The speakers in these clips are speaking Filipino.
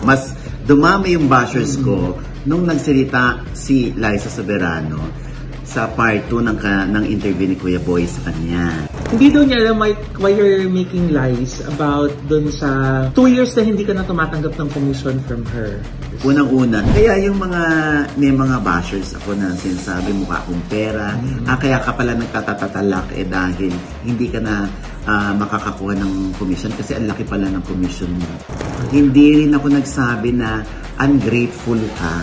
Mas dumami yung bashers ko nung nagsalita si Liza Soberano sa part 2 ng interview ni Kuya Boy sa kanya. Hindi daw niya alam why you're making lies about dun sa 2 years na hindi ka na tumatanggap ng commission from her. Unang-una, kaya yung may mga bashers ako na sinasabi mukha akong pera, kaya ka pala nagtatatalak dahil hindi ka na makakakuha ng commission kasi ang laki pala ng commission mo. Hindi rin ako nagsabi na ungrateful ka.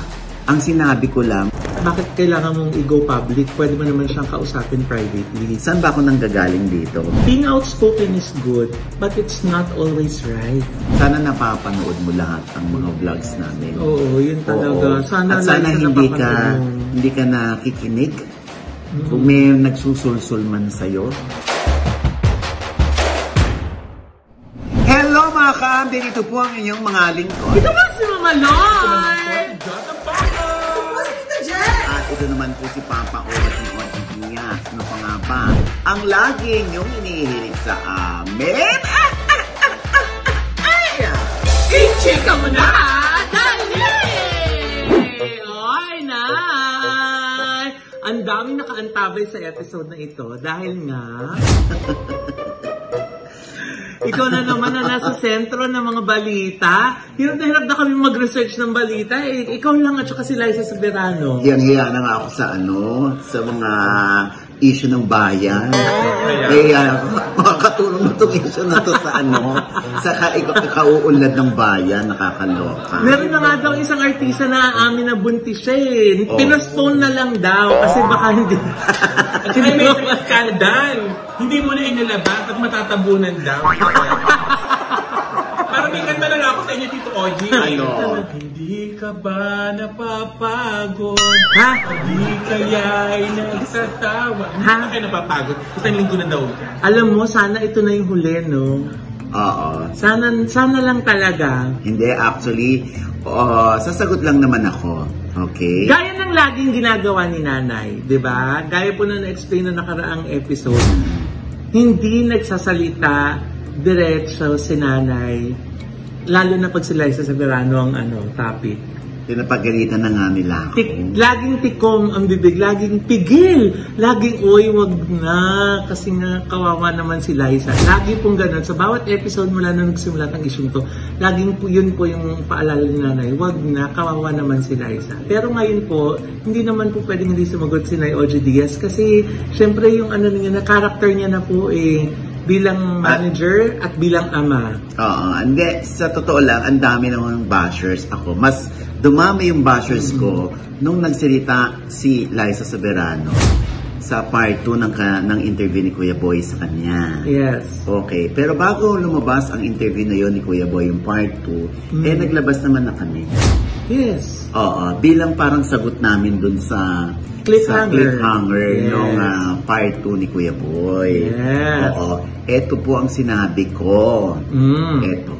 Ang sinabi ko lang, bakit kailangan mong i-go public? Pwede mo naman siyang kausapin privately. saan ba ako nanggagaling dito? Being outspoken is good, but it's not always right. Sana napapanood mo lahat ang mga vlogs namin. Oo, yun talaga. Oo. At sana hindi ka nakikinig. Kung may nagsusulsul man sa'yo. Hello mga ka! Dito po ang inyong mga lingkod. Ito ba si Mama Loy? At ito naman po si Papa Oras ni Otigias. Ano pa nga ba? Ang lagi niyong inihilig sa amin. I-chika mo na! Dali! Oy, Nay! Ang daming nakaantabay sa episode na ito dahil nga... Ikaw na naman na nasa sentro ng mga balita. Hirap na kami mag-research ng balita. Ikaw lang at saka si Liza Soberano. Hiya na nga ako sa mga issue ng bayan. Kaya makakatulong na itong issue na to sa kauunlad ng bayan, nakakaloka. Meron na nga daw isang artista na amin na buntis siya eh. Pinospone na lang daw kasi baka hindi. At may skandal. Hindi mo na inalabas at matatabunan daw. Parang may kanta na ako sa inyo, Tito Oji. Ano? Hindi ka ba napapagod? Ha? Hindi kaya'y nagsasawa. Hindi Ha? ka kayo napapagod. Isang linggo na daw. Alam mo, sana ito na yung huli, no? Oo. Sana lang talaga. Hindi, actually, sasagot lang naman ako. Okay? Gaya ng laging ginagawa ni Nanay, di ba? Gaya po na na-explain na nakaraang episode, hindi nagsasalita diretso si Nanay, lalo na pag si Liza Soberano ang topic. Pinapagalitan na nga nila ako. Laging tikom ang bibig, laging pigil, laging uy, wag na, kasi nga kawawa naman si Liza. Lagi pong ganun. Sa bawat episode mula nung nagsimula ang isyong to, laging po yun po yung paalala ni Nanay, wag na, kawawa naman si Liza. Pero ngayon po, hindi naman po pwedeng hindi sumagot si Nay Oji Diaz kasi syempre yung niya na character niya na po bilang manager at bilang ama. Oo, hindi, sa totoo lang, ang dami naman bashers ako. Mas dumami yung bashers ko nung nagsalita si Liza Soberano sa part 2 ng interview ni Kuya Boy sa kanya. Yes. Okay, pero bago lumabas ang interview na yon ni Kuya Boy, yung part 2, naglabas naman na kami. Yes. Oo, bilang parang sagot namin dun sa Yes. nung part 2 ni Kuya Boy. Yes. Oo, eto po ang sinabi ko. Eto.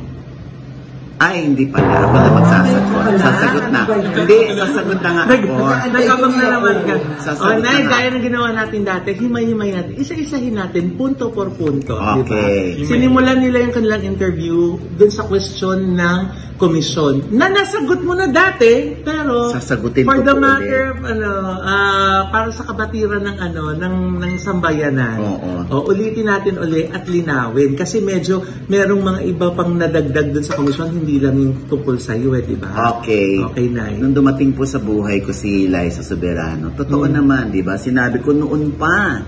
Ay, hindi pala. Ako na magsasagot. Sasagot na. Hindi, sasagot na nga ako. Nagkabang na naman ka. Sasagot Nay, na gaya ng ginawa natin dati, himay-himay natin. Isa-isahin natin, punto por punto. Okay. Diba? Sinimulan nila yung kanilang interview dun sa question ng komisyon. Na nasagot mo na dati, pero sasagutin for ko the po matter of, para sa kabatiran ng sambayanan. Oo. Ulitin natin uli at linawin. Kasi medyo merong mga iba pang nadagdag dun sa komisyon, hindi lang yung tungkol sa iyo, di ba? Okay. Okay, Nay. Nung dumating po sa buhay ko si Liza Soberano, totoo naman, di ba? Sinabi ko noon pa,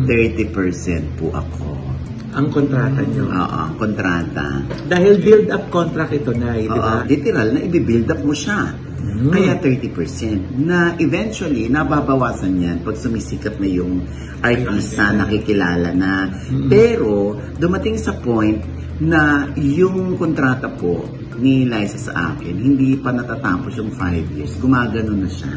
30% po ako. Ang kontrata nyo. Oo, kontrata. Dahil build-up contract ito, Nay, di ba? Literal na i-build up mo siya. Kaya 30% na eventually nababawasan yan pag sumisikat na yung artista, nakikilala na. Pero dumating sa point na yung kontrata po ni Liza sa akin, hindi pa natatapos yung 5 years. Gumaganon na siya.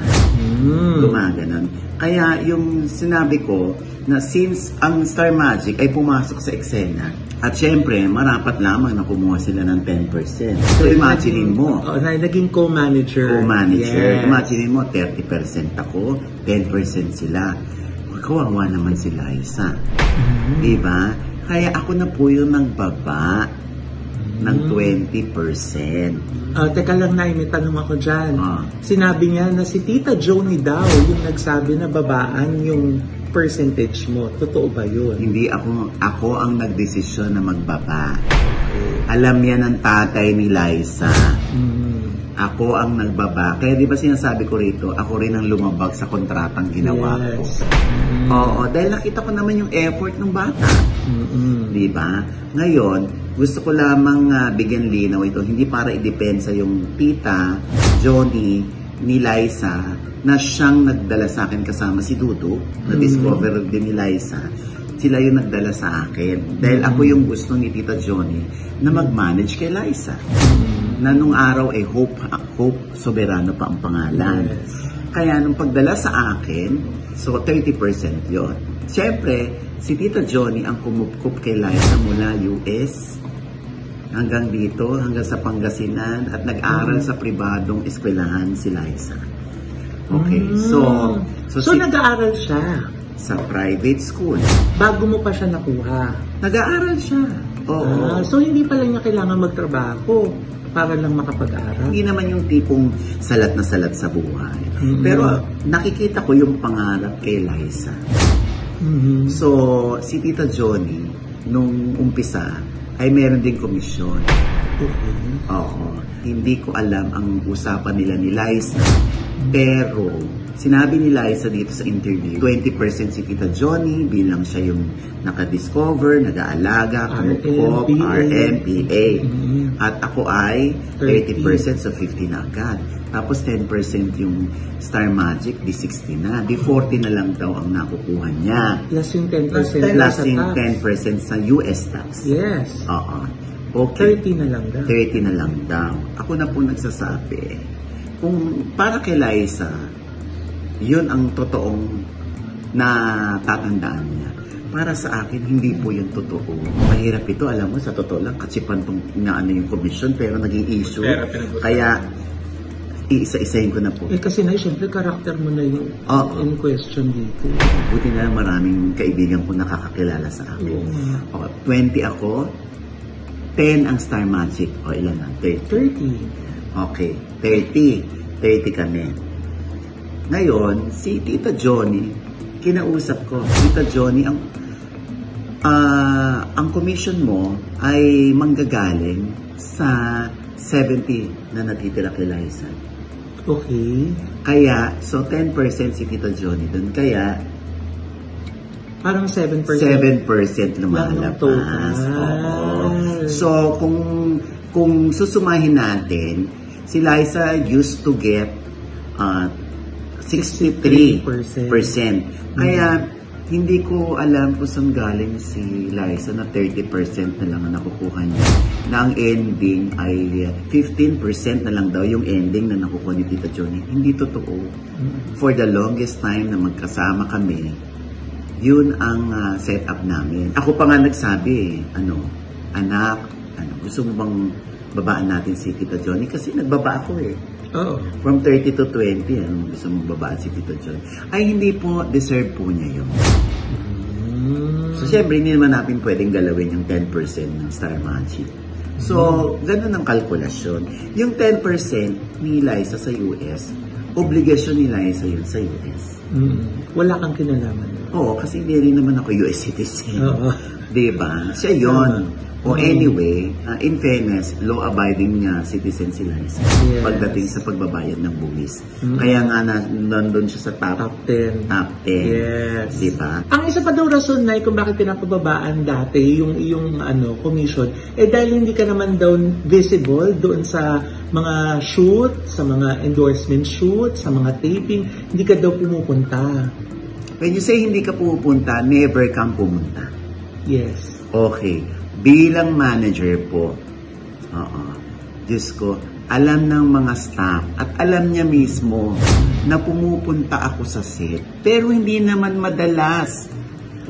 Gumaganon. Kaya yung sinabi ko na since ang Star Magic ay pumasok sa eksena, at syempre, marapat lamang na kumuha sila ng 10%. So imagine mo. Naging co-manager. Co-manager. Yes. Imagine mo, 30% ako, 10% sila. Kawawa naman si Liza. Diba? Kaya ako na po yung nagbaba. ng 20%. Teka lang, Nay, may tanong ako dyan. Sinabi niya na si Tita Joni daw yung nagsabi na babaan yung percentage mo. Totoo ba yun? Hindi ako ang nagdesisyon na magbaba. Alam yan ng tatay ni Liza. Ako ang nagbaba. Kaya di ba sinasabi ko rito, ako rin ang lumabag sa kontratang ginawa ko. Oo, dahil nakita ko naman yung effort ng bata. Di ba? Ngayon, gusto ko lamang bigyan linaw ito, hindi para idepensa yung tita, Joni, ni Liza, na siyang nagdala sa akin kasama si Dudu, na-discover din ni Liza. Sila yung nagdala sa akin. Dahil ako yung gusto ni Tita Joni na mag-manage kay Liza. Na nung araw ay Hope Soberano pa ang pangalan. Kaya nung pagdala sa akin, so 30% yon. Siyempre, si Tita Joni ang kumupkup kay Liza mula US hanggang dito, hanggang sa Pangasinan, at nag-aral sa pribadong eskwelahan si Liza. Okay, so nag-aaral siya sa private school. Bago mo pa siya nakuha? Nag-aaral siya. Oo. So hindi pala niya kailangan magtrabaho para lang makapag-aral? Hindi naman yung tipong salat na salat sa buhay. Pero nakikita ko yung pangarap kay Liza. So, si Tita Joni, nung umpisa, ay meron ding komisyon. Oo. Hindi ko alam ang usapan nila ni Liza. Pero, sinabi ni Liza dito sa interview, 20% si Tita Joni bilang siya yung nakadiscover, nag-aalaga, kumukop, RMPA. At ako ay 30%, so 50 na agad. Tapos 10% yung Star Magic, di 60 na. Di 40 na lang daw ang nakukuha niya. Plus yung 10% Plus yung 10% sa US tax. Yes. Oo. Okay. 30 na lang daw. 30 na lang daw. Ako na po nagsasabi, kung para kay Liza, yun ang totoong natatandaan niya. Para sa akin, hindi po yung totoo. Mahirap ito, alam mo, sa totoo lang, katsipan tong inaano yung commission, pero naging issue. Kaya, iisa-isahin ko na po. Kasi na, syempre, karakter mo na yung in question dito. Buti na lang maraming kaibigan ko nakakakilala sa akin. 20 ako, 10 ang Star Magic. O ilan na? 30. Okay, 30. 30 kami. Ngayon, si Tita Joni, kinausap ko, Tita Joni, ang commission mo ay manggagaling sa 70 na natitira kay Liza. Okay. Kaya, so 10% si Tita Joni dun. Kaya, parang 7%. 7% lumalabas. So, kung susumahin natin, si Liza used to get 63%. Kaya, hindi ko alam kung saan galing si Liza na 30% na lang ang nakukuha niya. Na ang ending ay 15% na lang daw yung ending na nakukuha ni Tita Joni. Hindi totoo. For the longest time na magkasama kami, yun ang setup namin. Ako pa nga nagsabi, anak, gusto mo bang babaan natin si Tita Joni? Kasi nagbaba ako eh. From 30 to 20, gusto mong babaan si Tita Joni? Ay, hindi po, deserve po niya yun. So, syempre, hindi naman natin pwedeng galawin yung 10% ng Star Magic. So, ganun ang kalkulasyon. Yung 10% ni Liza sa US, obligasyon ni Liza yun sa US. Wala kang kinalaman. Oo, kasi hindi rin naman ako US citizen. Diba? Siya yun. Anyway, in fairness, law-abiding citizen si Liza pagdating sa pagbabayad ng buwis. Kaya nga nandun siya sa top 10. Top 10. Yes. Diba? Ang isa pa daw rason na kung bakit pinapababaan dati yung commission, dahil hindi ka naman daw visible doon sa mga shoot, sa mga endorsement shoot, sa mga taping, hindi ka daw pumupunta. When you say hindi ka pupunta, never kang pumunta. Yes. Okay. Bilang manager po, Diyos ko, alam ng mga staff at alam niya mismo na pumupunta ako sa set. Pero hindi naman madalas.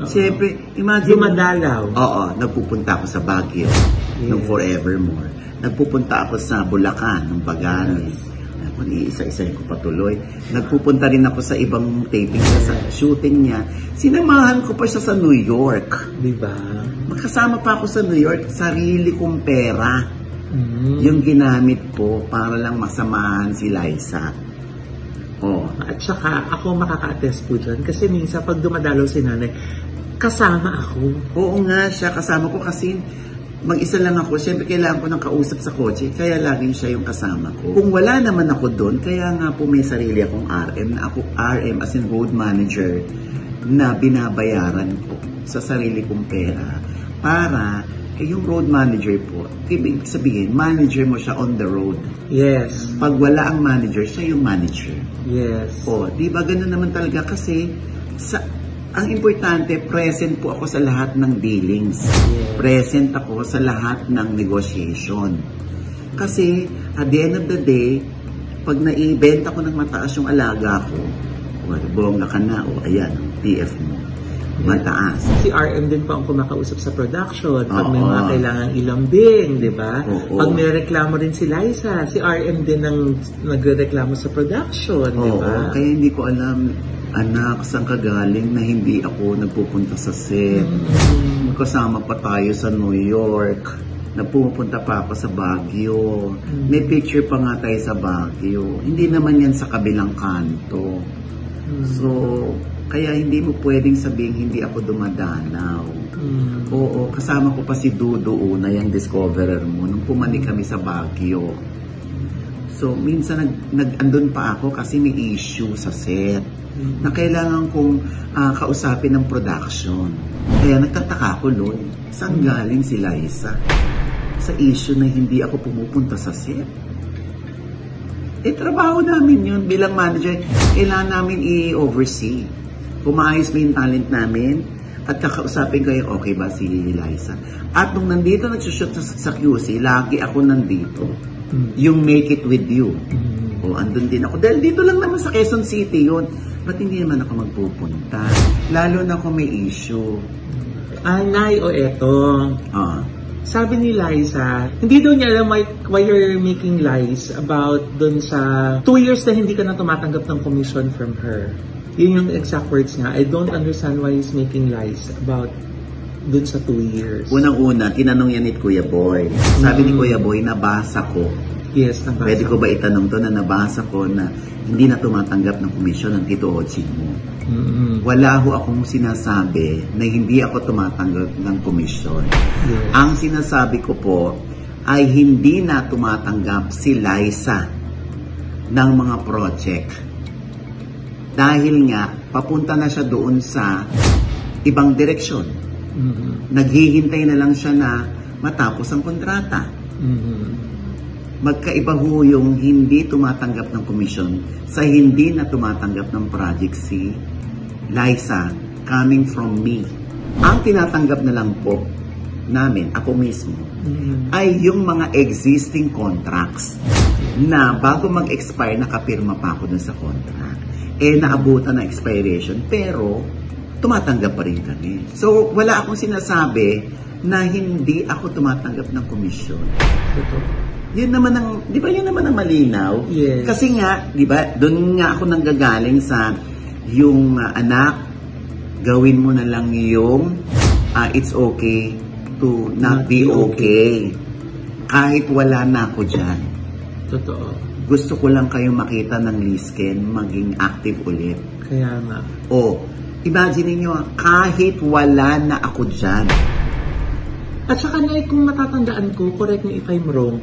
Siyempre, imagine... Dumadalaw. Oo, nagpupunta ako sa Baguio, ng Forevermore. Nagpupunta ako sa Bulacan, ng Baganes. Iisa-isahin ko patuloy. Nagpupunta rin ako sa ibang taping sa shooting niya. Sinamahan ko pa siya sa New York. Diba? Magkasama pa ako sa New York, sarili kong pera. Yung ginamit po para lang masamahan si Liza. At saka ako makaka-attest po dyan kasi minsan pag dumadalaw si nanay, kasama ako. Oo nga siya, kasama ko kasi mag-isa lang ako. Siyempre kailangan ko ng kausap sa kotse, kaya laging siya yung kasama ko. Kung wala naman ako doon, kaya nga po may sarili akong RM, na ako RM as in road manager na binabayaran ko sa sarili kong pera para yung road manager po, ibig sabihin, manager mo siya on the road. Yes. Pag wala ang manager, siya yung manager. Yes. Di ba ganun naman talaga kasi ang importante, present po ako sa lahat ng dealings. Yes. Present ako sa lahat ng negotiation. Kasi at the end of the day, pag naibenta ko ng mataas yung alaga ko, bongga ka na, ayan, PF mo. Mataas. Si RM din po ang kumakausap sa production. Pag may mga kailangan ilambing, di ba? Pag may reklamo rin si Liza, si RM din ang nagre-reklamo sa production, di ba? Kaya hindi ko alam, anak, saan ka galing na hindi ako nagpupunta sa set. Kasama pa tayo sa New York. Nagpupunta pa ako sa Baguio. May picture pa nga tayo sa Baguio. Hindi naman yan sa kabilang kanto. So, kaya hindi mo pwedeng sabihin hindi ako dumadalaw. Oo, kasama ko pa si Dudu na yung discoverer mo nung pumanik kami sa Baguio. So, minsan andun pa ako kasi may issue sa set na kailangan kong kausapin ng production. Kaya nagtataka ko, Lord, saan galing si Liza sa issue na hindi ako pumupunta sa set? Trabaho namin yun bilang manager. Kailangan namin i-oversee. Kung maayos ba yung talent namin at kakausapin kayo, okay ba si Liza? At nung nandito nagsushoot sa QC, lagi ako nandito. Yung Make It With You. Andun din ako. Dahil dito lang naman sa Quezon City yun. Ba't hindi naman ako magpupunta? Lalo na kung may issue. Nay, eto. Sabi ni Liza, hindi daw niya alam why you're making lies about dun sa 2 years na hindi ka na tumatanggap ng commission from her. Yun yung exact words niya. I don't understand why he's making lies about dun sa 2 years. Unang-una, tinanong yan ni Kuya Boy. Sabi ni Kuya Boy, nabasa ko. Yes, nabasa. Pwede ko ba itanong to na nabasa ko na hindi na tumatanggap ng komisyon ng Tito Oching mo? Wala ho akong sinasabi na hindi ako tumatanggap ng komisyon. Yes. Ang sinasabi ko po ay hindi na tumatanggap si Liza ng mga project. Dahil nga, papunta na siya doon sa ibang direksyon. Naghihintay na lang siya na matapos ang kontrata. Magkaiba ho yung hindi tumatanggap ng komisyon sa hindi na tumatanggap ng project si Liza coming from me. Ang tinatanggap na lang po namin, ako mismo, ay yung mga existing contracts na bago mag-expire, nakapirma pa ako dun sa contract. Naabutan na expiration, pero tumatanggap pa rin kami. So, wala akong sinasabi na hindi ako tumatanggap ng komisyon. Yun naman ang, di ba yun naman ang malinaw? Yes. Kasi nga, di ba, doon nga ako nanggagaling sa yung anak, gawin mo na lang yung it's okay to not be okay. Kahit wala na ako dyan. Totoo. Gusto ko lang kayong makita ng Lisken maging active ulit. Kaya nga. Imagine niyo, kahit wala na ako dyan. At saka na kung matatandaan ko, correct me if I'm wrong,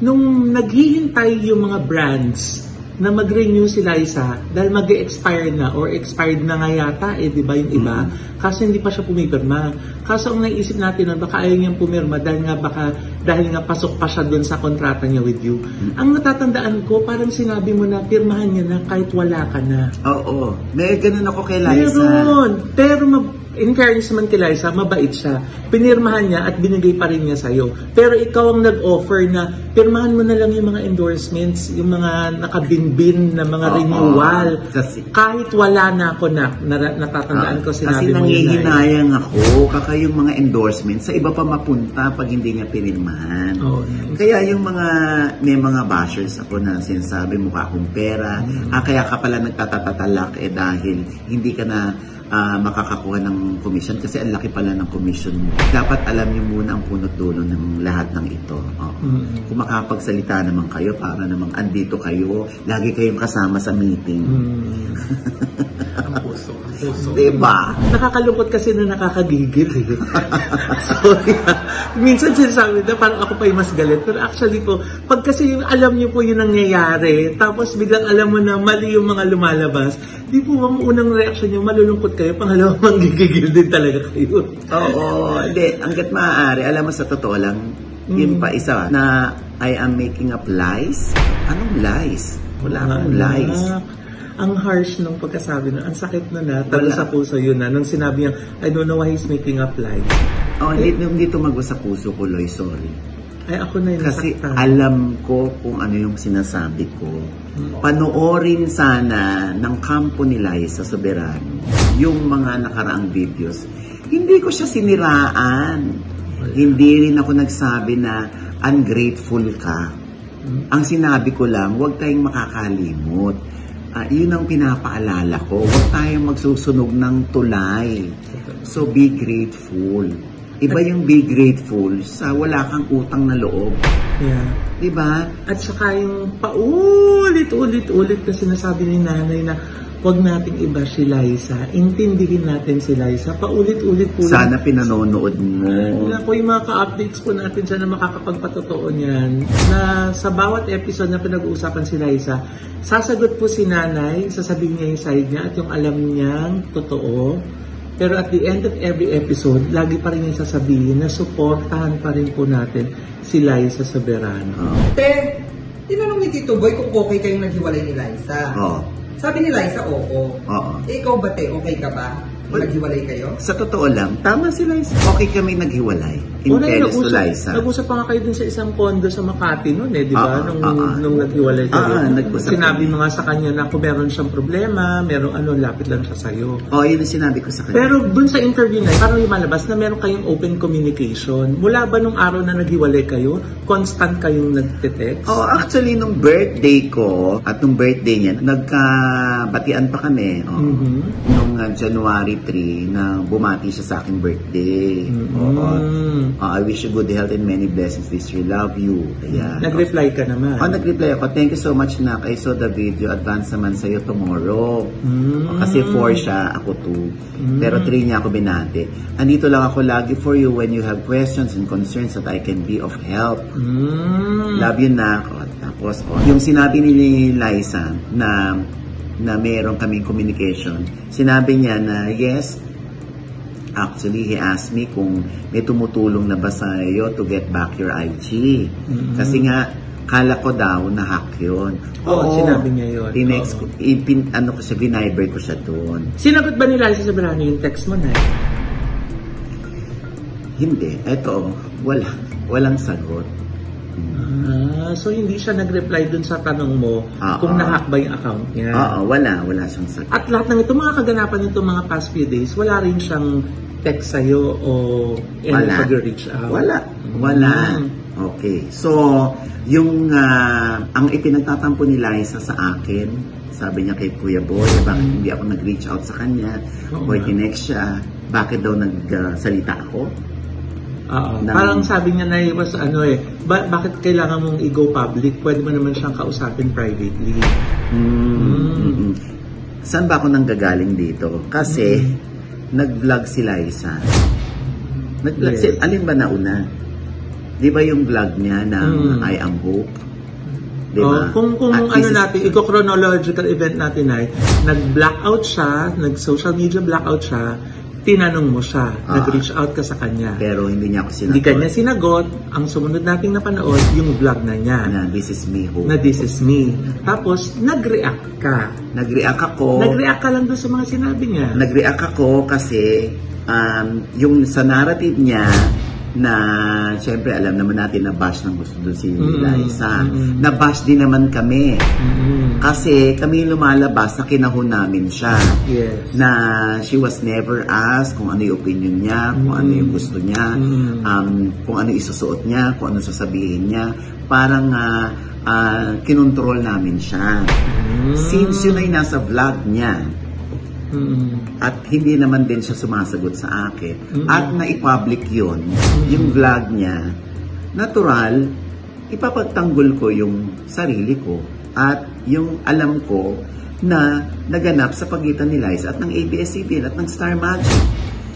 nung naghihintay yung mga brands na mag-renew si Liza dahil mag-expire na or expired na nga yata di ba yung iba? Kaso hindi pa siya pumipirma. Kaso ang naisip natin nun, baka ayaw niyang pumirma dahil nga pasok pa siya dun sa kontrata niya with you. Ang natatandaan ko, parang sinabi mo na pirmahan niya na kahit wala ka na. Oo. May ganun ako kay Liza. Meron. Pero in fairness naman kay Liza, mabait siya. Pinirmahan niya at binigay pa rin niya sa'yo. Pero ikaw ang nag-offer na pirmahan mo na lang yung mga endorsements, yung mga nakabinbin na mga renewal. Kahit wala na ako natatandaan ko sinabi mo yun. Kasi nangihinayang ako, kaka yung mga endorsements, sa iba pa mapunta pag hindi niya pinirmahan. Kaya yung may mga bashers ako na sinasabi, mukha akong pera, kaya ka pala nagtatatalak dahil hindi ka na makakakuha ng commission kasi ang laki pala ng commission mo. Dapat alam niyo muna ang punot dulo ng lahat ng ito. Kung makapagsalita naman kayo, para namang andito kayo, lagi kayong kasama sa meeting. Ang puso. Diba? Nakakalungkot kasi na nakakagigil. Sorry. Minsan sinasabi na parang ako pa yung mas galit. Pero actually po, pag kasi yung alam niyo po yung nangyayari, tapos biglang alam mo na mali yung mga lumalabas, di po ang unang reaction niyo, malulungkot kayo, pangalawa manggigigil din talaga kayo. Oo, hindi. Hanggat maaari, alam mo sa totoo lang, yun pa isa, na I am making up lies. Anong lies? Wala akong lies. Ang harsh nung pagkasabi na, ang sakit na talo sa puso yun na, nung sinabi niya, I don't know why he's making up lies. Oh, hindi tumago sa puso ko, Loy, sorry. Ay, ako na yung kasi nasaktan. alam ko kung ano yung sinasabi ko. Panoorin sana ng kampo ni Liza Soberano yung mga nakaraang videos. Hindi ko siya siniraan. Hindi rin ako nagsabi na ungrateful ka. Ang sinabi ko lang, huwag tayong makakalimot. Yun ang pinapaalala ko. Huwag tayong magsusunog ng tulay. So, be grateful. Iba yung be grateful sa wala kang utang na loob. Yeah. Diba? At saka yung paulit-ulit na sinasabi ni nanay na huwag nating iba si Liza. Intindihin natin si Liza. Paulit-ulit po. Sana pinanonood mo. Wala po yung mga ka-updates po natin siya na makakapagpatotoo niyan. Na sa bawat episode na pinag-uusapan si Liza, sasagot po si nanay, sasabihin niya yung side niya at yung alam niyang totoo. Pero at the end of every episode, lagi pa rin yung sasabihin na supportahan pa rin po natin si Liza Soberano. Te, tinanong ni Tito Boy kung okay kayong naghiwalay ni Liza. Oo. Sabi ni Liza, oo. Oo. Ikaw ba, Te, okay ka ba? Naghiwalay kayo? Sa totoo lang, tama si Liza. Okay kami naghiwalay. In fairness to Liza. Nag-usap pa nga kayo dun sa isang condo sa Makati noon di ba? Nung naghiwalay kayo. Sinabi mo nga sa kanya na kung meron siyang problema, meron lapit lang siya sa'yo. Yun ang sinabi ko sa kanya. Pero dun sa interview na, parang lumalabas na meron kayong open communication. Mula ba nung araw na naghiwalay kayo, constant kayong nagte-text? Actually, nung birthday ko, at nung birthday niya, nagkabatian pa kami. Nung January 3, na bumati siya sa aking birthday. I wish you good health and many blessings this year. Love you. Ayan. Nag-reply ka naman. Nag-reply ako. Thank you so much, Nak. I saw the video. Advance naman sa'yo tomorrow. Kasi 4 siya, ako 2. Pero 3 niya ako binati. Andito lang ako lagi for you when you have questions and concerns that I can be of help. Love you, Nak. Tapos, yung sinabi ni Liza na meron kaming communication, sinabi niya na yes, actually, he asked me kung may tumutulong na ba sa'yo to get back your IG. Kasi nga, kala ko daw na hack yun. Sinabi niya yun. Tinext ko, ko siya, biniber ko siya doon. Sinagot ba ni Liza Soberano yung text mo na? Hindi. Eto, walang sagot. So hindi siya nag-reply dun sa tanong mo kung na-hack ba yung account niya? Wala siyang sagot. At lahat ng ito, mga kaganapan nito mga past few days, wala rin siyang text sa'yo o pag-reach out? Wala. Okay. So, yung ang ipinagtatampo ni Liza sa akin, sabi niya kay Kuya Boy, bakit hindi ako nag-reach out sa kanya? Boy, tinext siya. Bakit daw nagsalita ako? Parang sabi niya na was bakit kailangan mong i-go public? Pwede mo naman siyang kausapin privately. Saan ba ako nanggagaling dito? Kasi nag-vlog si Liza. Yes. Alin ba nauna? Di ba yung vlog niya ng I Am Hope? Diba? Kung natin, i-chronological event natin ay nag-blackout siya, nag-social media blackout siya, tinanong mo siya, nag-reach out ka sa kanya. Pero hindi niya ako sinagot. Hindi kanya sinagot. Ang sumunod nating napanood, yung vlog na niya. Na This Is Me, Hope. Na This Is Me. Tapos, nag-react ka. Nag-react ako. Nag-react ka lang doon sa mga sinabi niya. Nag-react ako kasi yung sa narrative niya, na syempre alam naman natin na bash ng gusto doon si Liza. Na bash din naman kami. Kasi kami lumalabas na kinahon namin siya. Yes. Na she was never asked kung ano yung opinion niya, kung ano yung gusto niya, kung ano isusuot niya, kung ano sasabihin niya. Parang kinontrol namin siya. Since yun ay nasa vlog niya, At hindi naman din siya sumasagot sa akin. At na-public yun, yung vlog niya, natural, ipapagtanggol ko yung sarili ko at yung alam ko na naganap sa pagitan ni Liza at ng ABS-CBN at ng Star Magic.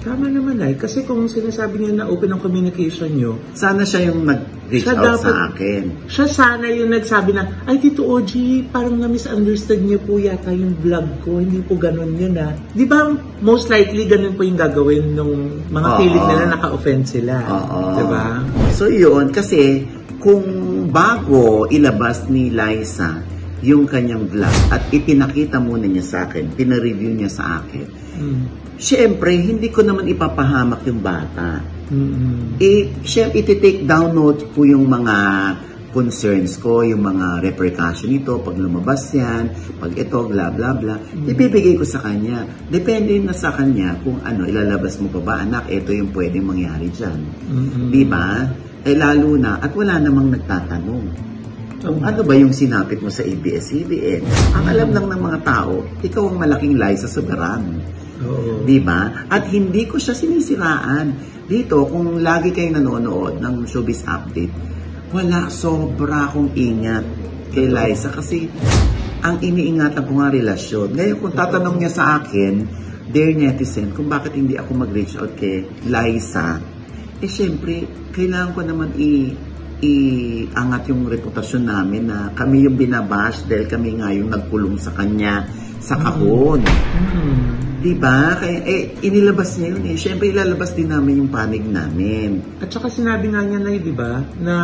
Tama naman kasi kung sinasabi niyo na open ang communication niyo, sana siya yung nag-reach out sa akin. Siya sana yung nagsabi na, ay Tito OG, parang na-misunderstood niyo po yata yung vlog ko, hindi po ganun yun Di ba most likely ganun po yung gagawin nung mga feeling nila naka-offend sila. Di ba? So yun, kasi kung bago ilabas ni Liza yung kanyang vlog at ipinakita muna niya sa akin, pinareview niya sa akin, siyempre, hindi ko naman ipapahamak yung bata. Siyempre, iti-take down note po yung mga concerns ko, yung mga repercussion nito, pag lumabas yan, pag ito, bla bla bla, ibibigay ko sa kanya. Depende na sa kanya kung ilalabas mo pa ba, anak, ito yung pwedeng mangyari dyan. Diba? Lalo na, at wala namang nagtatanong. Ano ba yung sinapit mo sa ABS-CBN? Ang alam lang ng mga tao, ikaw ang malaking Liza Soberano. Diba? At hindi ko siya sinisiraan. Dito, kung lagi kayo nanonood ng Showbiz Update, wala, sobra akong ingat kay Liza kasi ang iniingatan ko nga relasyon. Ngayon, kung tatanong niya sa akin, dear netizen, kung bakit hindi ako mag-reach out kay Liza, syempre, kailangan ko naman iangat yung reputasyon namin na kami yung binabash dahil kami nga yung nagkulong sa kanya sa kahon. Diba? Kaya, inilabas niya yun Siyempre, ilalabas din namin yung panig namin. At saka sinabi nga niya na diba, na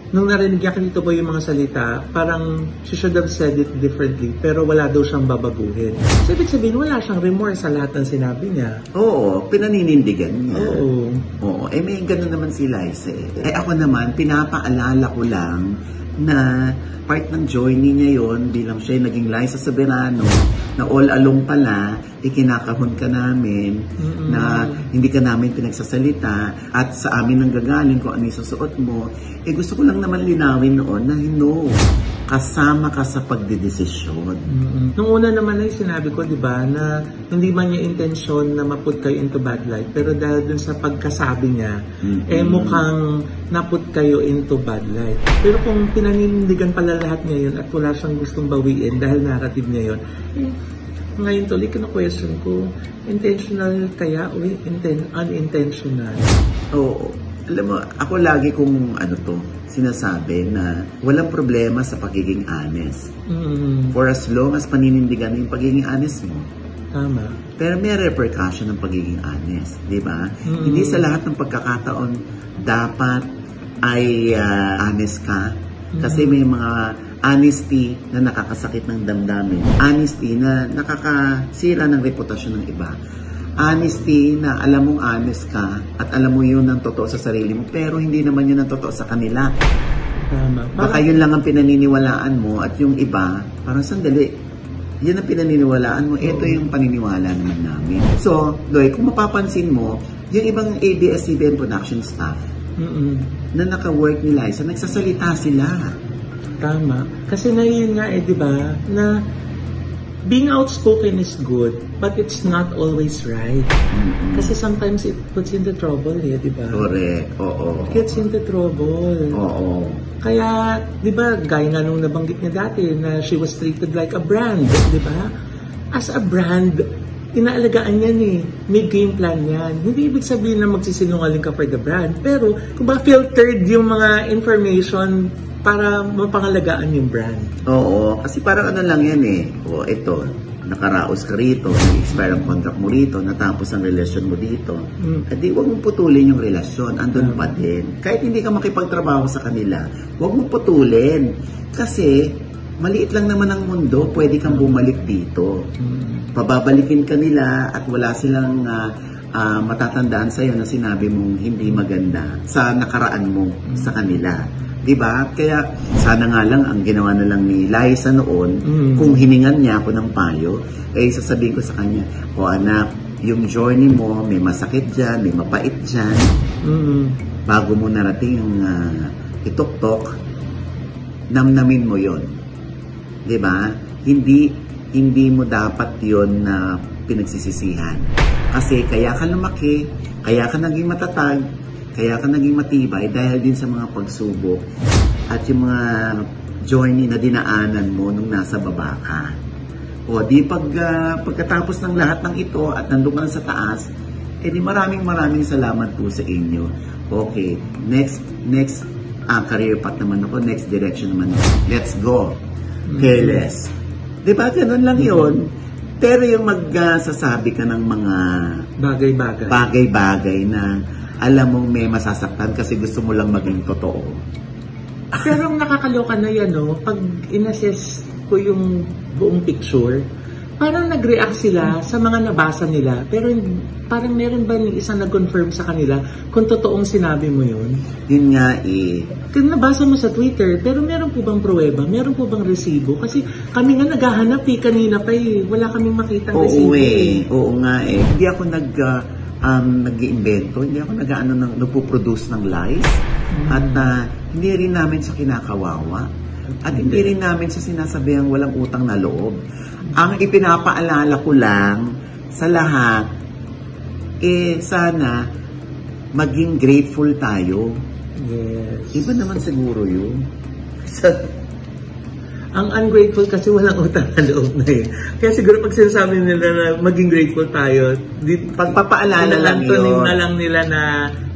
nung narinig niya kanito po yung mga salita, parang she should have said it differently, pero wala daw siyang babaguhin. So, ibig sabihin, wala siyang remorse sa lahat ng sinabi niya. Oo, pinaninindigan niya. Oo. May gano'n naman si Liza ako naman, pinapaalala ko lang na part ng journey niya yon bilang siya naging Liza Soberano na all along pala ikinakahon ka namin na hindi ka namin pinagsasalita at sa amin nang gagaling kung ano yung susuot mo. Gusto ko lang naman linawin noon na kasama ka sa pagdidesisyon. Nung una naman ay sinabi ko, di ba, na hindi man niya intensyon na maput kayo into bad light, pero dahil dun sa pagkasabi niya, mukhang naput kayo into bad light. Pero kung pinanindigan pala lahat ngayon at wala siyang gustong bawiin dahil narrative niya yun, ngayon tuloy kina-question ko, intentional kaya o unintentional? Oo. Alam mo, ako lagi kong sinasabi na walang problema sa pagiging honest. For as long as paninindigan yung pagiging honest mo. Tama. Pero may repercussion ng pagiging honest, di ba? Hindi sa lahat ng pagkakataon dapat ay honest ka. Kasi may mga honesty na nakakasakit ng damdamin. Honesty na nakakasira ng reputasyon ng iba. Honesty na alam mong honest ka at alam mo yun ang totoo sa sarili mo pero hindi naman yun ang totoo sa kanila. Tama. Baka yun lang ang pinaniniwalaan mo at yung iba, parang sandali, yun ang pinaniniwalaan mo, ito yung paniniwala naman namin. So, Loy, kung mapapansin mo, yung ibang ABS-CBN production staff na naka-work ni Liza, nagsasalita sila. Tama. Kasi na yun nga di ba, na being outspoken is good, but it's not always right. Kasi sometimes it puts into trouble, di ba? Correct, oo. It gets into trouble. Oo. Kaya, di ba, gaya nga nung nabanggit niya dati na she was treated like a brand, di ba? As a brand, inaalagaan yan may game plan yan. Hindi ibig sabihin na magsisinungaling ka for the brand, pero kung ba filtered yung mga information para mapangalagaan yung brand. Oo, kasi parang lang yan ito, nakaraos ka rito, nag-expire ang contract mo rito, natapos ang relasyon mo dito. Hindi, huwag mong putulin yung relasyon, andun pa din. Kahit hindi ka makipagtrabaho sa kanila, huwag mong putulin. Kasi, maliit lang naman ang mundo, pwede kang bumalik dito. Pababalikin ka nila at wala silang matatandaan sa'yo na sinabi mong hindi maganda sa nakaraan mo sa kanila. Diba? Kaya sana nga lang ang ginawa na lang ni Liza noon, kung hiningan niya ako ng payo, sasabihin ko sa kanya, anak, yung journey mo, may masakit dyan, may mapait dyan. Bago mo narating yung ituktok, namnamin mo yon. Diba? Hindi hindi mo dapat yon na pinagsisisihan. Kasi kaya ka lumaki, kaya ka naging matatag, kaya ka naging matibay dahil din sa mga pagsubok at yung mga journey na dinaanan mo nung nasa baba ka. O di pagkatapos ng lahat ng ito at nandun ka sa taas, di maraming salamat po sa inyo. Okay, next career path naman ako, next direction naman ako. Let's go. Careless. Diba, ganun lang yun. Pero yung magsasabi ka ng mga bagay-bagay na alam mong may masasaktan kasi gusto mo lang maging totoo. Pero nakakaloka na yan, no? Pag in-assess ko yung buong picture, parang nag-react sila sa mga nabasa nila. Pero parang meron ba yung isang nag-confirm sa kanila kung totoong sinabi mo yun? Yun nga eh. Kung nabasa mo sa Twitter, pero meron po bang pruweba? Meron po bang resibo? Kasi kami nga naghahanap kanina pa eh. Wala kaming makitang resibo eh. Oo nga eh. Hindi ako nag-iimbento, hindi ako nagpo-produce ng lies. At hindi rin namin sa kinakawawa. At hindi rin namin sa sinasabihang walang utang na loob. Ang ipinapaalala ko lang sa lahat, sana maging grateful tayo. Yes. Iba naman siguro yun. Ang ungrateful kasi walang utang na loob na eh. Kaya siguro pag sinasabi nila na maging grateful tayo, pagpapaalala lang yun. Na lang nila na,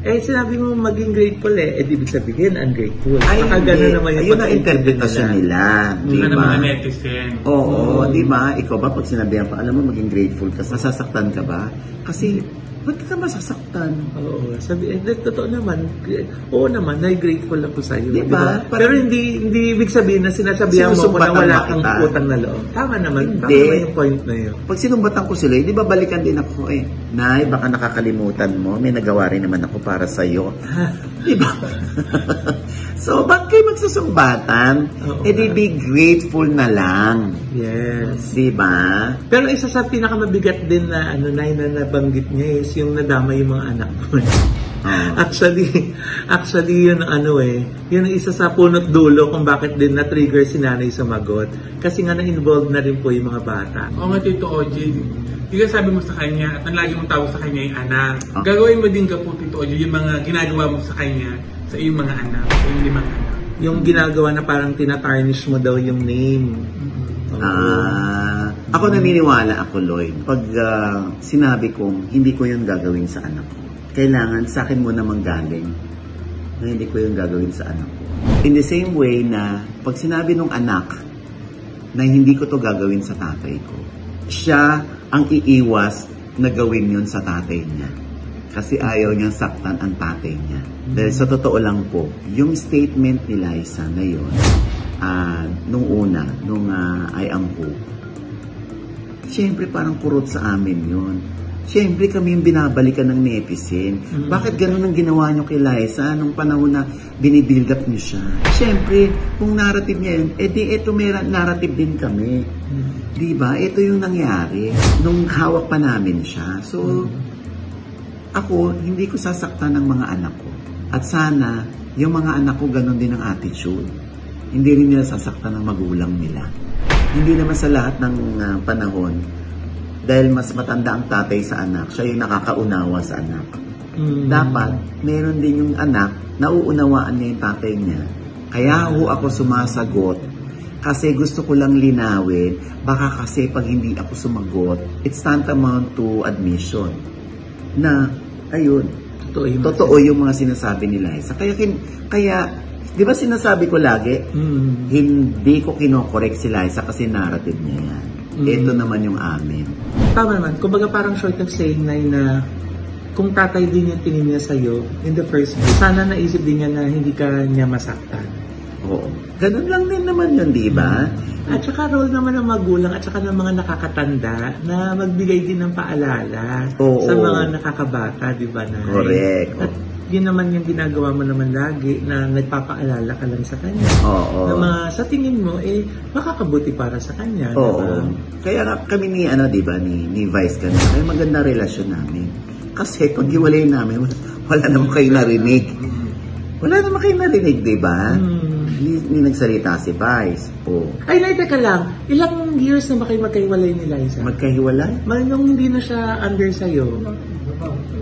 sinabi mo maging grateful ibig sabihin ungrateful. Ay, gano'n naman yung ayun ang interpretasyon nila. Diba? Na mga netizen. Oo, di ba? Ikaw ba pag sinabihan pa, alam mo maging grateful ka, masasaktan ka ba? Kasi, ba't ka masasaktan? Oo, totoo naman. Oo naman, grateful ako sa iyo. Diba? Pero hindi ibig sabihin na sinasabihan mo ko na wala kang utang na loob. Tama naman. Tama yung point na yun. Pag sinumbatan ko sila, di ba balikan din ako Nay, baka nakakalimutan mo, may nagawa rin naman ako para sa iyo. Di ba? So, bakit kayo magsusumbatan? Di be grateful na lang. Yes. Di ba? Pero isa sa pinakamabigat din na na nabanggit niya is yung nadama yung mga anak ko. Actually yun yun ang isa sa punot dulo kung bakit din na-trigger si nanay sumagot. Kasi nga na-involved na rin po yung mga bata. Oo nga, Tito Oji. Di ka sabi mo sa kanya at ang lagi mong tawag sa kanya yung anak. Gagawin mo din ka po, Tito Oji, yung mga ginagawa mo sa kanya sa iyong mga anak, sa iyong 5 anak. Yung ginagawa na parang tinatarnish mo daw yung name. Ako naniniwala ako, Lloyd. Pag sinabi kong hindi ko yun gagawin sa anak ko, kailangan sa akin mo namang galing na hindi ko yun gagawin sa anak ko. In the same way na pag sinabi nung anak na hindi ko to gagawin sa tatay ko, siya ang iiwas na gawin yun sa tatay niya. Kasi ayaw niyang saktan ang tatay niya. Dahil sa totoo lang po, yung statement ni Liza na yun, nung I am Hope, siyempre parang kurot sa amin yun. Siyempre kami yung binabalikan ng netizen. Bakit ganun ang ginawa nyo kay Liza nung panahon na binibuild up nyo siya? Siyempre, kung narrative niya yun, ito may narrative din kami. Diba? Ito yung nangyari nung hawak pa namin siya. So, ako, hindi ko sasaktan ng mga anak ko. At sana, yung mga anak ko ganun din ang attitude. Hindi rin nila sasaktan ng magulang nila. Hindi naman sa lahat ng panahon, dahil mas matanda ang tatay sa anak, siya yung nakakaunawa sa anak. Dapat, meron din yung anak, nauunawaan niya yung tatay niya. Kaya ako sumasagot, kasi gusto ko lang linawin, baka kasi pag hindi ako sumagot, it's tantamount to admission. Na, ayun, totoo yung mga sinasabi ni Liza. Kaya, di ba sinasabi ko lagi, hindi ko kinokorek si Liza kasi narrative niya yan. Ito naman yung amin. Tama naman. Kumbaga parang short of saying na kung tatay din yung tingin niya sa'yo in the first place, sana naisip din niya na hindi ka niya masaktan. Oo. Ganun lang din naman yun, di ba? At saka role naman ng magulang at saka ng mga nakakatanda na magbigay din ng paalala sa mga nakakabata, di ba? Correct. At yun naman yung ginagawa mo naman lagi na nagpapaalala ka lang sa kanya. Oo. Na sa tingin mo, makakabuti para sa kanya. Oo. Diba? Kaya kami ni Vice kanina, kaya maganda relasyon namin. Kasi pag hiwalay namin, wala naman kayo narinig. Wala naman kayo narinig, di ba? Hindi nagsalita si Vice. Oh. Ay, teka lang. Ilang years na ba kayo magkahiwalay ni Liza? Magkahiwalay? Nung hindi na siya under sa'yo.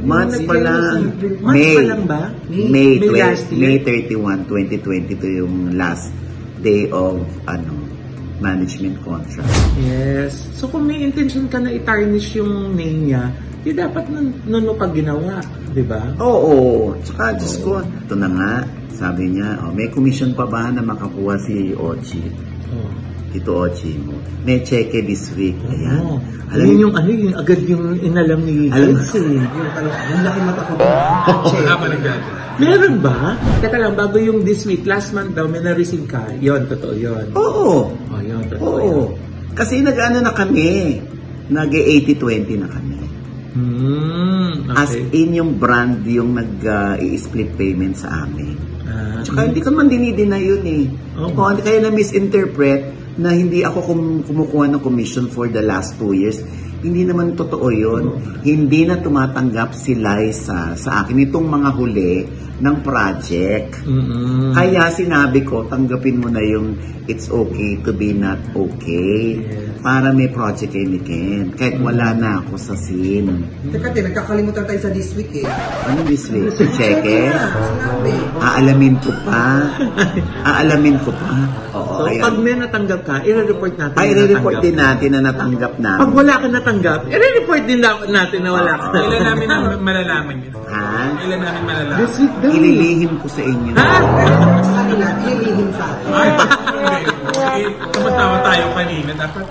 Months pa lang. Months pa lang ba? May last year? May 31, 2022 yung last day of management contract. Yes. So kung may intention ka na i-tarnish yung name niya, di dapat nun pag ginawa, di ba? Oo. Tsaka, Diyos ko, ito na nga. Sabi niya, may commission pa ba na makakuha si Ochi? Ito Ochi mo. May cheque this week. Ayan. Alam yung agad yung inalam ni Vince. Yung laki mata ko. Meron ba? Teka lang, bago yung this week, last month daw, may na-receive ka. Yon, totoo yun. Oo. Yun, totoo Oo. yun. Kasi nag-ano na kami. Nag-80-20 na kami. Okay. As in yung brand yung nag-i-split payment sa amin. Tsaka hindi ko man dinidina yun eh. Kung hindi kayo na-misinterpret na hindi ako kumukuha ng commission for the last 2 years, hindi naman totoo yun. Hindi na tumatanggap si Liza sa akin itong mga huli ng project. Kaya sinabi ko, tanggapin mo na yung it's okay to be not okay. Para may project kay ni Ken. Kahit wala na ako sa scene. Teka, nagkakalimutan tayo sa this week eh. Ano this week? Cheque? Sinabi. Aalamin ko pa. Aalamin ko pa. Oo, So, ayun. pag may natanggap ka, i-report natin. Ay, na re-report natanggap. din natin na natanggap namin. Pag wala ka natanggap, i-report din natin na wala ka. Kailan namin malalaman yun? Ha? Kailan namin malalaman? This week daw. Ililihim ko sa inyo. Pero sa kanila, ililihim sa akin. Ay, hindi. Kamasama tayo kanina. Dapat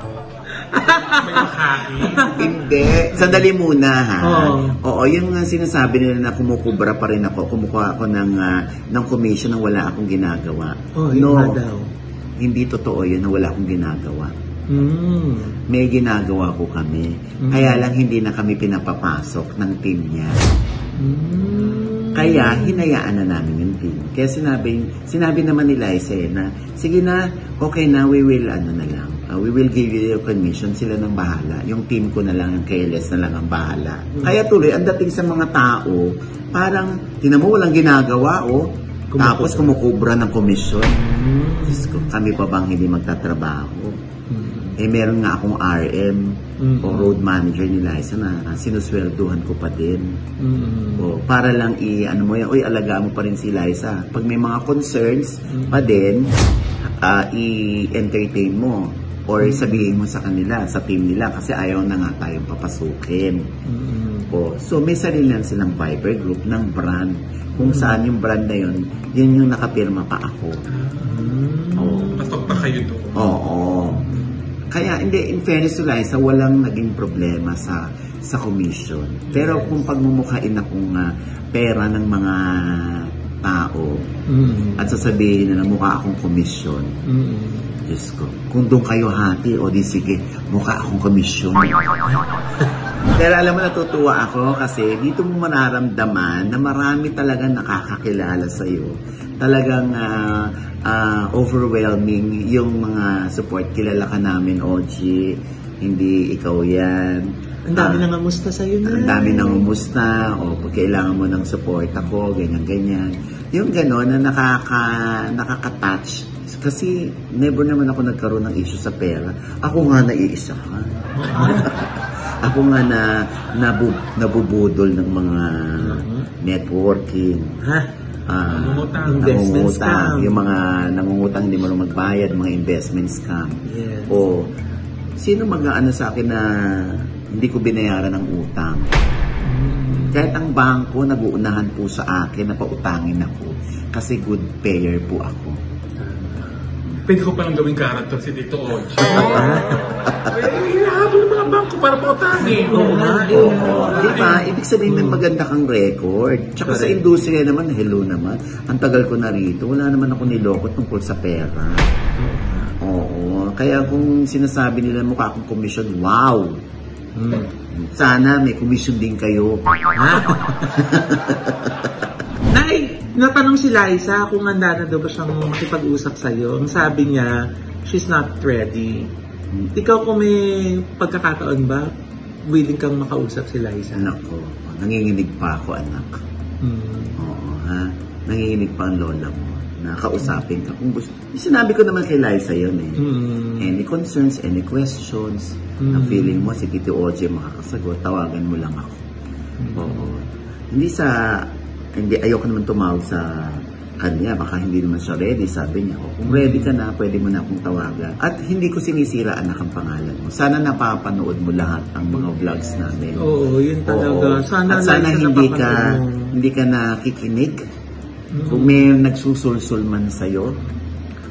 may makain. Hindi. Sandali muna, ha? Oo. Oo, yung sinasabi nila na kumukubra pa rin ako, kumukuha ako ng commission na wala akong ginagawa. Yun nga daw. Hindi totoo yun na wala akong ginagawa. May ginagawa ko kami. Kaya lang hindi na kami pinapapasok ng team niya. Kaya hinayaan na namin yung team. Kaya sinabi naman ni Liza na, sige na, okay na, we will we will give you your commission, sila nang bahala. Yung team ko na lang, ang KLS na lang ang bahala. Kaya tuloy, ang dating sa mga tao, parang, tinan mo, walang ginagawa, tapos kumukubra ng komisyon. Diyos ko, kami pa bang hindi magtatrabaho? Meron nga akong RM o road manager ni Liza na sinuswelduhan ko pa din. Para lang alagaan mo pa rin si Liza. Pag may mga concerns pa din, i-entertain mo or sabihin mo sa kanila, sa team nila, kasi ayaw na nga tayong papasukin. So may sarili lang silang Viber group ng brand. Kung saan yung brand na yun yung nakapirma pa ako. Pasok pa kayo doon. Oo. Kaya in fairness to Liza, walang naging problema sa commission. Pero kung pagmumukhain akong pera ng mga tao at sasabihin na mukha akong commission, Diyos ko, kung doon kayo hati, o di sige, mukha akong commission. Pero alam mo, natutuwa ako kasi dito mo mararamdaman na marami talaga nakakakilala sa'yo. Talagang overwhelming yung mga support. Kilala ka namin, Ochi. Hindi ikaw yan. Ang dami nang amusta sa'yo na. Ang dami nang amusta. O pag kailangan mo ng support ako, ganyan-ganyan. Yung gano'n na nakaka-touch. Kasi never naman ako nagkaroon ng issue sa pera. Ako nga naiisahan. Ako nga nabubudol ng mga networking. Investment scam. Yung mga nangungutang hindi mo lang magbayad, mga investment scam. Yes. O sino mag-aano sa akin na hindi ko binayaran ng utang? Kahit ang bangko nag-uunahan po sa akin na pautangin ako kasi good payer po ako. Pwede ko palang gawing character si Tito Ochi. Hinahabol ng mga bangko para pautangin. Diba? Ibig sabihin may maganda kang record. Tsaka sa industriya naman, hello naman. Ang tagal ko na rito, wala naman ako niloko tungkol sa pera. Oo. Kaya kung sinasabi nila mukha akong commission, wow! Sana may commission din kayo. Natanong si Liza kung handa na daw ba siyang makipag-usap sa'yo. Ang sabi niya, she's not ready. Ikaw kung may pagkakataon ba, willing kang makausap si Liza? Anak ko, nanginginig pa ako, anak. Oo, ha? Nanginginig pa ang lola mo. na kausapin ka kung gusto. Sinabi ko naman kay Liza yun eh. Any concerns, any questions, na feeling mo si Tito OJ makakasagot, tawagan mo lang ako. Oo. Hindi ayoko naman tumawag sa kanya, baka hindi naman siya ready, sabi niya. Kung ready ka na, pwede mo na akong tawagan. At hindi ko sinisira anak ang pangalan mo. Sana napapanood mo lahat ang mga vlogs namin. Oo, yun talaga. At sana hindi ka nakikinig. Kung may nagsusulsul man sa'yo.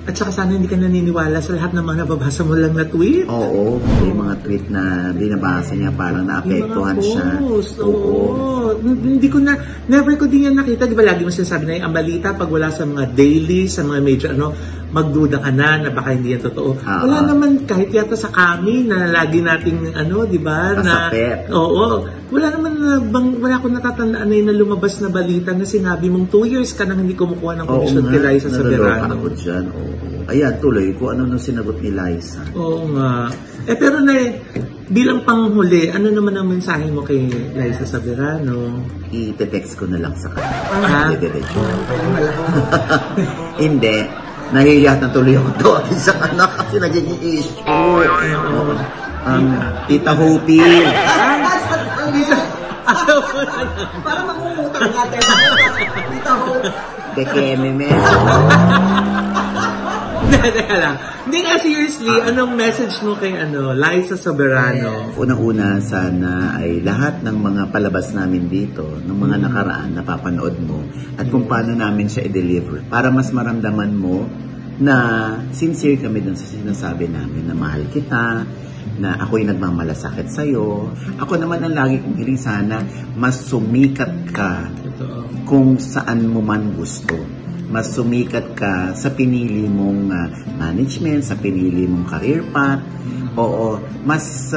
At saka sana hindi ka naniniwala sa lahat ng mga nababasa mo lang na tweet. Oo, may mga tweet na binabasa niya, parang naapektuhan siya. Oo. Never ko din yan nakita. Di ba lagi mo sinasabi na yung balita pag wala sa mga daily, sa mga major, magduda ka na baka hindi yan totoo. Wala naman, kahit yata sa kami na lagi nating, di ba? Kasapet. Oo. Wala akong natatandaan na lumabas na balita na sinabi mong 2 years ka nang hindi kumukuha ng komisyon kay Liza Soberano. Oo, dyan. Oo. Ayan, tuloy kung ano nung sinagot ni Liza. Oo nga. Pero bilang panghuli, ano naman ang mensahe mo kay Liza Soberano? I-text ko na lang sa kanya. Hindi. Nahihiya na tuloy ako to sa anak kasi nagiging issue. Tita Hopi. Para mangungutang natin. Tita Hopi. Dekeme me. Hindi nga seriously, anong message mo kay Liza Soberano? Unang-una, sana ay lahat ng mga palabas namin dito, ng mga nakaraan, napapanood mo, at kung paano namin siya i-deliver. Para mas maramdaman mo na sincere kami dun sa sinasabi namin na mahal kita, na ako'y nagmamalasakit sa'yo. Ako naman ang lagi kong hiling, sana mas sumikat ka kung saan mo man gusto. Mas sumikat ka sa pinili mong management, sa pinili mong career path. Oo, mas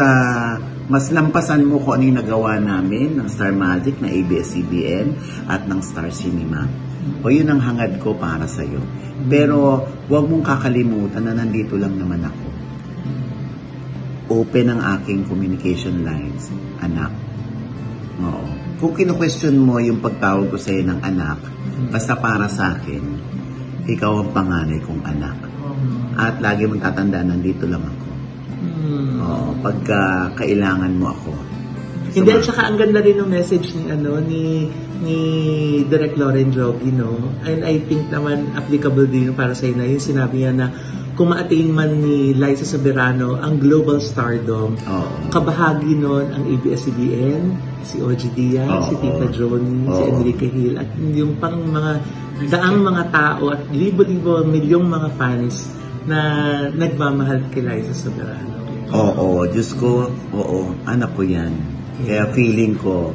lampasan mo kung ano yung nagawa namin ng Star Magic, na ABS-CBN at ng Star Cinema. O yun ang hangad ko para sa'yo. Pero huwag mong kakalimutan na nandito lang naman ako. Open ang aking communication lines, anak. Oo. Kung kino-question mo yung pagtawag ko sa'yo ng anak, basta para sa akin, ikaw ang panganay kong anak. At lagi mong tatandaan, nandito lang ako. Oo, pagka kailangan mo ako. Hindi, at saka ang ganda rin ng message ni Direk Lauren Jogi, and I think naman applicable din para sa na yung sinabi niya na kung ma-attain man ni Liza Soberano ang global stardom, kabahagi nun ang ABS-CBN, si OG Diaz, si Tita Johnny, si Enrique Hill, at yung pang mga daang mga tao at libo-libo, milyong mga fans na nagmamahal kay Liza Soberano. Oo, Diyos ko, anak ko yan. Kaya feeling ko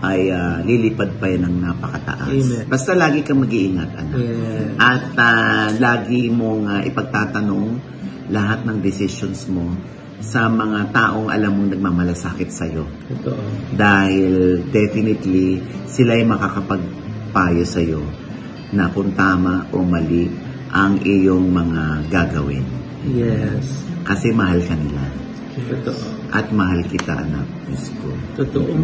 ay lilipad pa yan ng napakataas. Amen. Basta lagi kang mag-iingat, anak. Yeah. At lagi mong ipagtatanong lahat ng decisions mo sa mga taong alam mong nagmamalasakit sa'yo. Totoo. Dahil definitely sila ay makakapagpayo sa'yo na kung tama o mali ang iyong mga gagawin. Yes. Kasi mahal ka nila. Totoo. At mahal kita, anak. Diyos ko.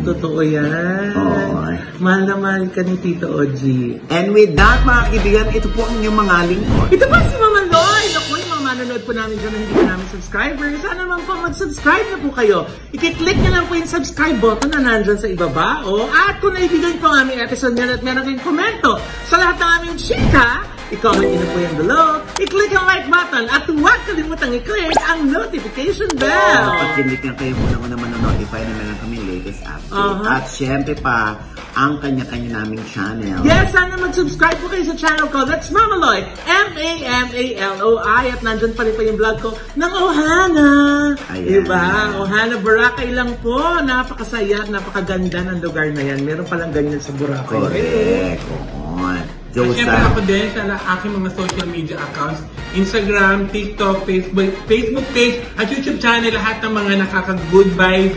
Totoo yan. Oo. Mahal na mahal ka ni Tito OG. And with that, mga kaibigan, ito po ang inyong mga lingkod. Ito pa si Mama Loy. Naku, yung mga manonood po namin dyan na hindi po namin subscribers. Sana naman po mag-subscribe na po kayo. I-click nyo lang po yung subscribe button na nandyan sa ibaba. At kung naibigan po ang aming episode nyo at meron kayong komento sa lahat ng aming chika, i-comment nyo na po yung below. I-click ang like button at huwag kalimutang i-click ang notification bell. Pag-click nga kayo muna manonotify na meron kami latest update. At syempre pa, ang kanya-kanya naming channel. Yes, sana mag-subscribe po kayo sa channel ko. That's Mamaloy. M-A-M-A-L-O-I. At nandyan pa rin po yung vlog ko ng Ohana. Ayan. Diba? Ohana, Boracay lang po. Napakasaya, napakaganda ng lugar na yan. Meron palang ganyan sa Boracay. Correct. Siyempre ako din sa aking mga social media accounts, Instagram, TikTok, Facebook page, at YouTube channel, lahat ng mga nakaka-good vibes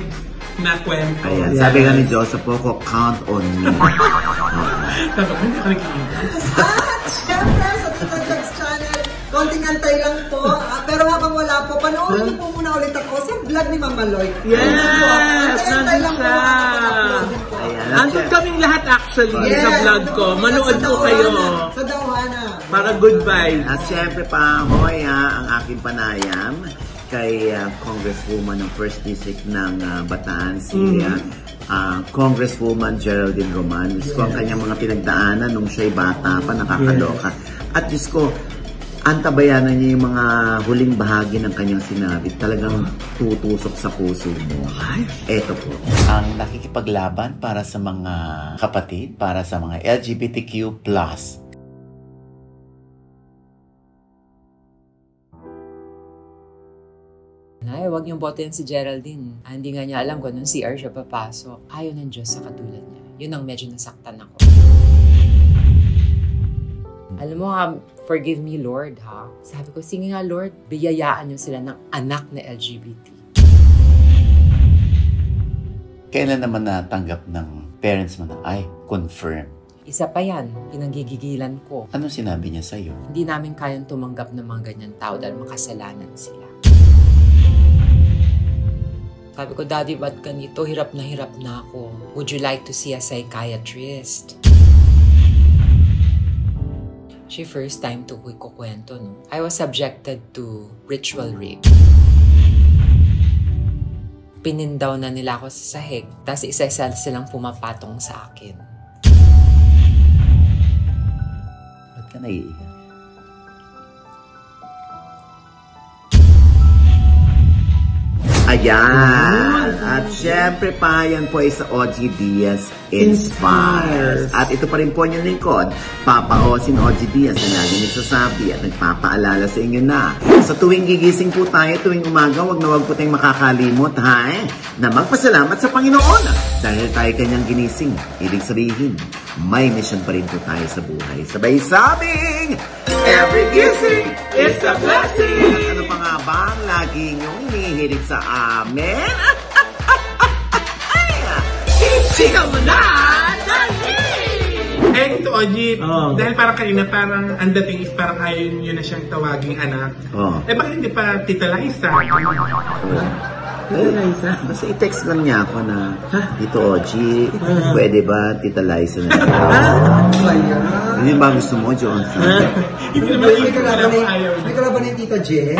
na kwento. Ayan, sabi nga ni Joseph po ko, count on me. Sabi ko, hindi ako nag-iingat. At syempre sa Tita Jobs channel, konting antay lang po. Pero habang wala po, panoorin niyo po muna ulit ako sa vlog ni Mama Lloyd. Yes! Antay lang po. Ayan. Andun kaming lahat actually sa vlog ko. Manood po kayo. Sa Dawhana. Para good vibes. At syempre pa, Hoy, ang aking panayam kay Congresswoman ng 1st District ng Bataan, si Congresswoman Geraldine Roman. Diyos ko, ang kanyang mga pinagdaanan nung siya'y bata pa, nakakaloka. At Diyos ko, antabayanan niya yung mga huling bahagi ng kanyang sinabi. Talagang tutusok sa puso mo. Eto po. Ang nakikipaglaban para sa mga kapatid, para sa mga LGBTQ+. Ay, huwag niyong botohin si Geraldine. Hindi nga niya alam kung anong CR siya papasok. Ayaw ng Diyos sa katulad niya. Yun ang medyo nasaktan ako. Alam mo nga, forgive me Lord ha. Sabi ko, sige nga Lord, biyayaan niyo sila ng anak na LGBT. Kailan naman natanggap ng parents mo na, ay, confirm? Isa pa yan, pinanggigigilan ko. Anong sinabi niya sa'yo? Hindi namin kayang tumanggap ng mga ganyan tao dahil makasalanan sila. Sabi ko, Daddy, ba't ganito? Hirap na ako. Would you like to see a psychiatrist? She first time to kukwento, no? I was subjected to ritual rape. Pinindaw na nila ako sa sahig, tapos isa-isa silang pumapatong sa akin. Ba't ka naiiyak? Ayan! At syempre pa, yan po ay sa OG Diaz Inspires. At ito pa rin po yung lingkod, Papa Osin OG Diaz na lagi nagsasabi at nagpapaalala sa inyo na sa tuwing gigising po tayo, tuwing umaga, wag na wag po tayong makakalimot, na magpasalamat sa Panginoon. Dahil tayo kanyang ginising, ibig sabihin, may mission pa rin po tayo sa buhay. Sabay sabing, every gising is a blessing! Ano pa nga ba ang lagi niyong hinihirit sa amin? Sigaw mo na! Eh, ito, Oji, dahil parang kanina, parang ang dating is parang ayaw nyo na siyang tawaging anak. Eh, bakit hindi pa Tita Liza? Basta i-text lang niya ako na, Tito Oji, pwede ba Tita Liza na? Hindi ba gusto mo, Johnson? Hindi naman ayaw. May kalaban ni Tita Jen?